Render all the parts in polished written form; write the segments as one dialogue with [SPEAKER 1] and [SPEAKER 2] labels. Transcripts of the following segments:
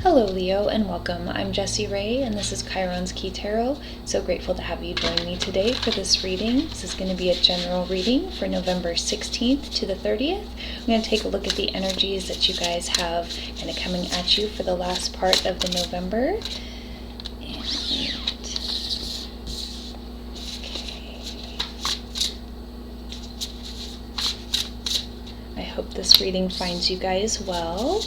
[SPEAKER 1] Hello Leo and welcome. I'm Jessie Ray and this is Chiron's Key Tarot. So grateful to have you join me today for this reading. This is going to be a general reading for November 16th to the 30th. I'm going to take a look at the energies that you guys have kind of coming at you for the last part of the November. I hope this reading finds you guys well.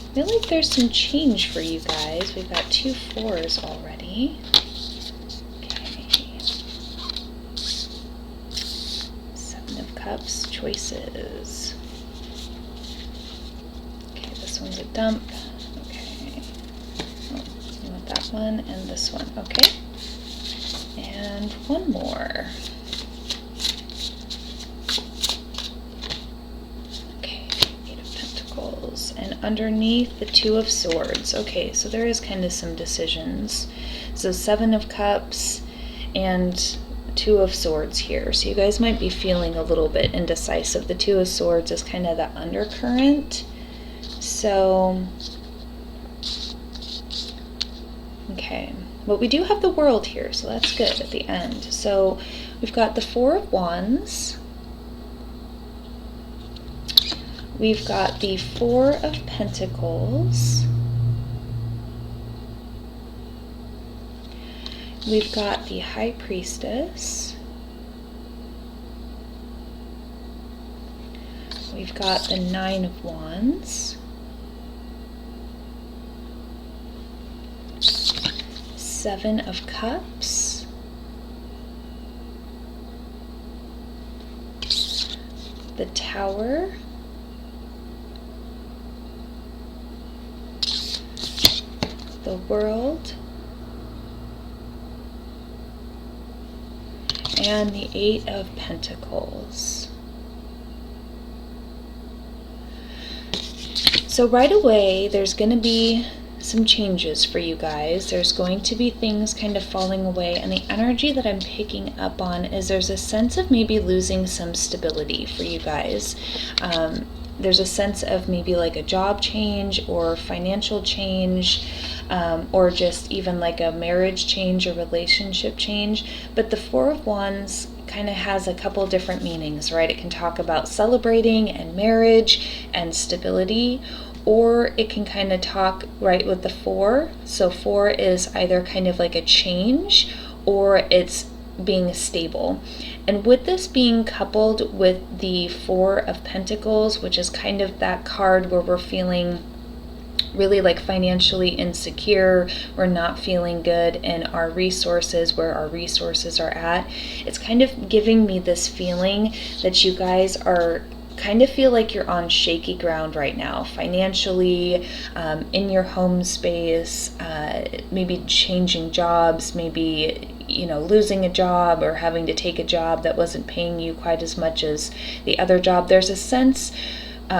[SPEAKER 1] I feel like there's some change for you guys. We've got 2 4s already. Okay. 7 of Cups, choices. Okay, this one's a dump. Okay. Oh, you want that one and this one. Okay. And one more. And underneath the 2 of Swords. Okay, so there is kind of some decisions. So 7 of Cups and 2 of Swords here. So you guys might be feeling a little bit indecisive. The 2 of Swords is kind of the undercurrent. So, okay. But we do have the World here, so that's good at the end. So we've got the 4 of Wands. We've got the 4 of Pentacles. We've got the High Priestess. We've got the 9 of Wands. 7 of Cups. The Tower. The World, and the 8 of Pentacles. So right away, there's going to be some changes for you guys. There's going to be things kind of falling away, and the energy that I'm picking up on is there's a sense of maybe losing some stability for you guys. There's a sense of maybe like a job change or financial change, or just even like a marriage change or relationship change. But the 4 of Wands kind of has a couple different meanings, right? It can talk about celebrating and marriage and stability, or it can kind of talk right with the 4. So 4 is either kind of like a change or it's being stable. And with this being coupled with the 4 of Pentacles, which is kind of that card where we're feeling really like financially insecure, we're not feeling good in our resources, where our resources are at, it's kind of giving me this feeling that you guys are kind of feel like you're on shaky ground right now, financially, in your home space, maybe changing jobs, maybe losing a job or having to take a job that wasn't paying you quite as much as the other job. There's a sense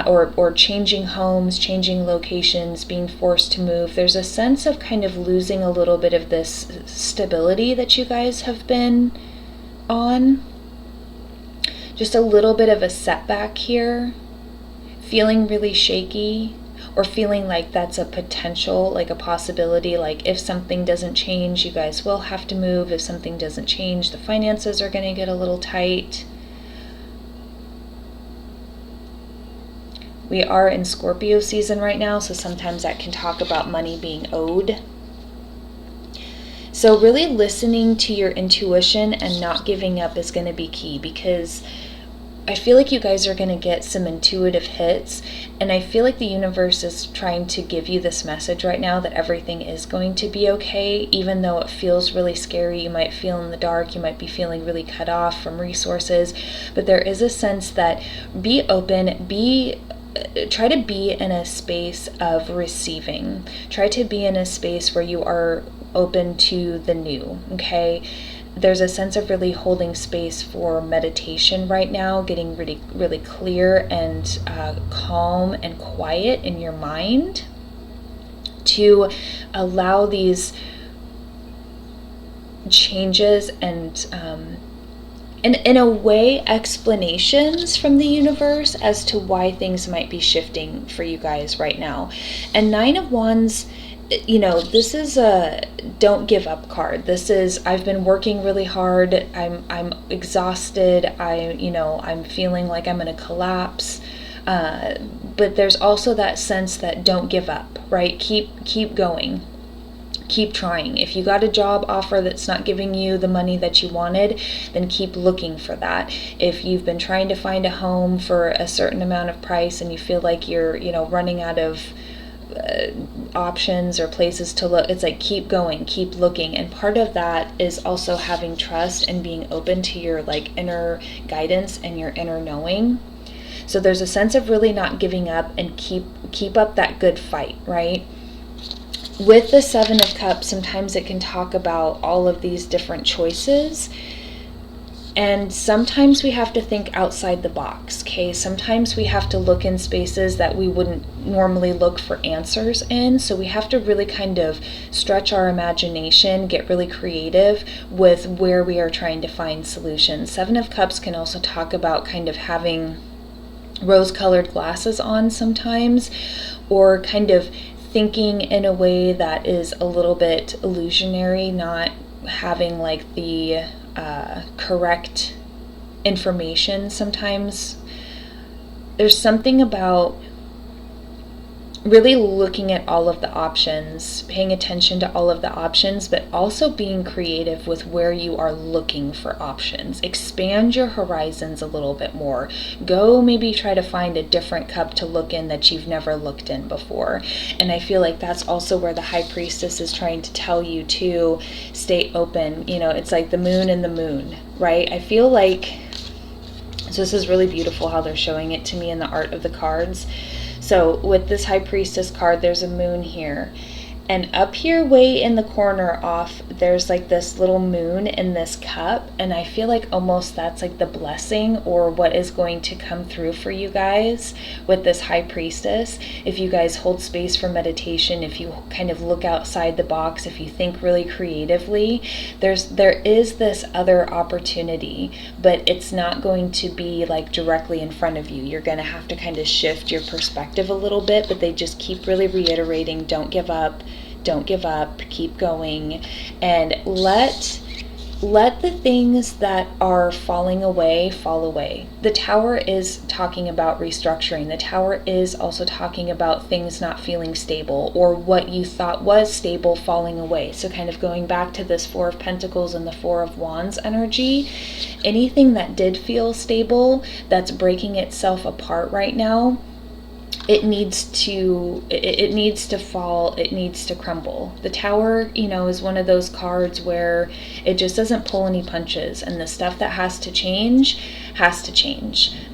[SPEAKER 1] or changing homes, changing locations, being forced to move. There's a sense of kind of losing a little bit of this stability that you guys have been on. Just a little bit of a setback here, feeling really shaky, or feeling like that's a potential, like a possibility, like if something doesn't change, you guys will have to move. If something doesn't change, the finances are going to get a little tight. We are in Scorpio season right now, so sometimes that can talk about money being owed. So really listening to your intuition and not giving up is going to be key, because I feel like you guys are going to get some intuitive hits, and I feel like the universe is trying to give you this message right now that everything is going to be okay, even though it feels really scary. You might feel in the dark, you might be feeling really cut off from resources, but there is a sense that be open, try to be in a space of receiving. Try to be in a space where you are open to the new, okay? There's a sense of really holding space for meditation right now, getting really, really clear and calm and quiet in your mind to allow these changes and and in a way, explanations from the universe as to why things might be shifting for you guys right now. And Nine of Wands, this is a don't give up card. This is, I've been working really hard. I'm exhausted. I'm feeling like I'm going to collapse. But there's also that sense that don't give up, right? Keep going. Keep trying. If you got a job offer that's not giving you the money that you wanted, then keep looking for that. If you've been trying to find a home for a certain amount of price and you feel like you're, running out of options or places to look, it's like keep going, keep looking. And part of that is also having trust and being open to your inner guidance and your inner knowing. So there's a sense of really not giving up and keep up that good fight, right? With the Seven of Cups, sometimes it can talk about all of these different choices. And sometimes we have to think outside the box, okay? Sometimes we have to look in spaces that we wouldn't normally look for answers in. So we have to really kind of stretch our imagination, get really creative with where we are trying to find solutions. Seven of Cups can also talk about kind of having rose-colored glasses on sometimes, or kind of thinking in a way that is a little bit illusionary, not having the correct information. Sometimes there's something about really looking at all of the options, paying attention to all of the options, but also being creative with where you are looking for options. Expand your horizons a little bit more. Go maybe try to find a different cup to look in that you've never looked in before. And I feel like that's also where the High Priestess is trying to tell you to stay open. It's like the moon and the moon, right? I feel like, so this is really beautiful how they're showing it to me in the art of the cards. So with this High Priestess card, there's a moon here. And up here way in the corner off, there's this little moon in this cup. And I feel like almost that's the blessing or what is going to come through for you guys with this High Priestess. If you guys hold space for meditation, if you kind of look outside the box, if you think really creatively, there is this other opportunity, but it's not going to be directly in front of you. You're going to have to kind of shift your perspective a little bit, but they just keep really reiterating, don't give up. Don't give up, keep going, and let the things that are falling away fall away. The Tower is talking about restructuring. The Tower is also talking about things not feeling stable or what you thought was stable falling away. So kind of going back to this Four of Pentacles and the Four of Wands energy, anything that did feel stable that's breaking itself apart right now, it needs to fall, it needs to crumble. The Tower, is one of those cards where it just doesn't pull any punches, and the stuff that has to change.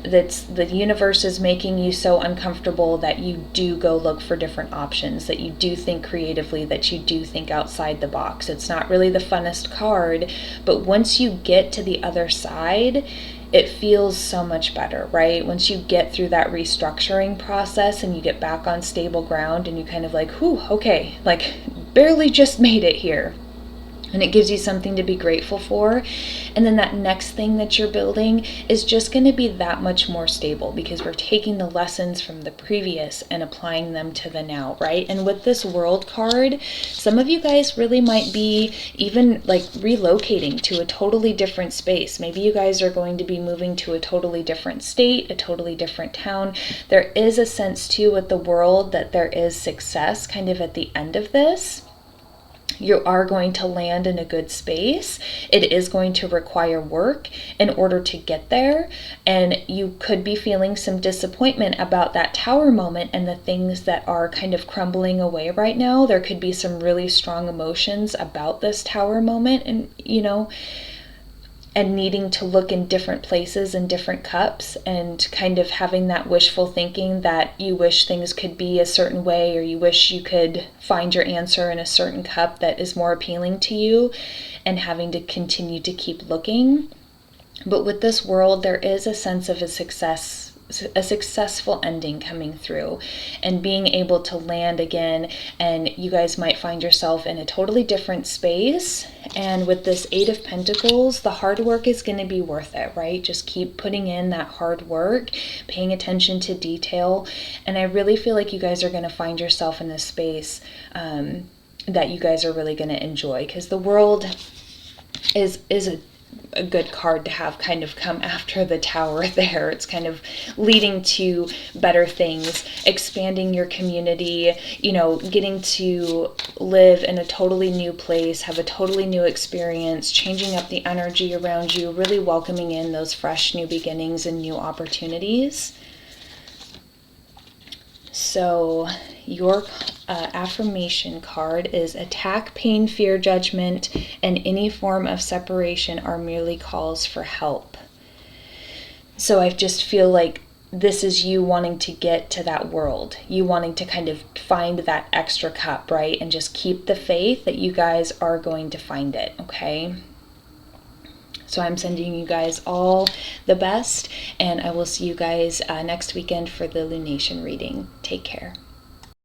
[SPEAKER 1] That's the universe is making you so uncomfortable that you do go look for different options, that you do think creatively, that you do think outside the box. It's not really the funnest card, but once you get to the other side, it feels so much better, right? Once you get through that restructuring process and you get back on stable ground and you kind of whew, okay, barely just made it here. And it gives you something to be grateful for. And then that next thing that you're building is just going to be that much more stable because we're taking the lessons from the previous and applying them to the now, right? And with this World card, some of you guys really might be even relocating to a totally different space. Maybe you guys are going to be moving to a totally different state, a totally different town. There is a sense too with the World that there is success kind of at the end of this. You are going to land in a good space. It is going to require work in order to get there. And you could be feeling some disappointment about that Tower moment and the things that are kind of crumbling away right now. There could be some really strong emotions about this Tower moment and, and needing to look in different places and different cups and kind of having that wishful thinking that you wish things could be a certain way or you wish you could find your answer in a certain cup that is more appealing to you and having to continue to keep looking. But with this World, there is a sense of a success a successful ending coming through and being able to land again, and you guys might find yourself in a totally different space. And with this Eight of Pentacles, the hard work is going to be worth it, right? Just keep putting in that hard work, paying attention to detail, and I really feel like you guys are going to find yourself in this space that you guys are really going to enjoy, because the World is a good card to have kind of come after the Tower there. It's kind of leading to better things, expanding your community, you know, getting to live in a totally new place, have a totally new experience, changing up the energy around you, really welcoming in those fresh new beginnings and new opportunities. So your affirmation card is: attack, pain, fear, judgment, and any form of separation are merely calls for help. So I just feel like this is you wanting to get to that world, you wanting to kind of find that extra cup, right? And just keep the faith that you guys are going to find it, okay? So I'm sending you guys all the best, and I will see you guys next weekend for the lunation reading. Take care.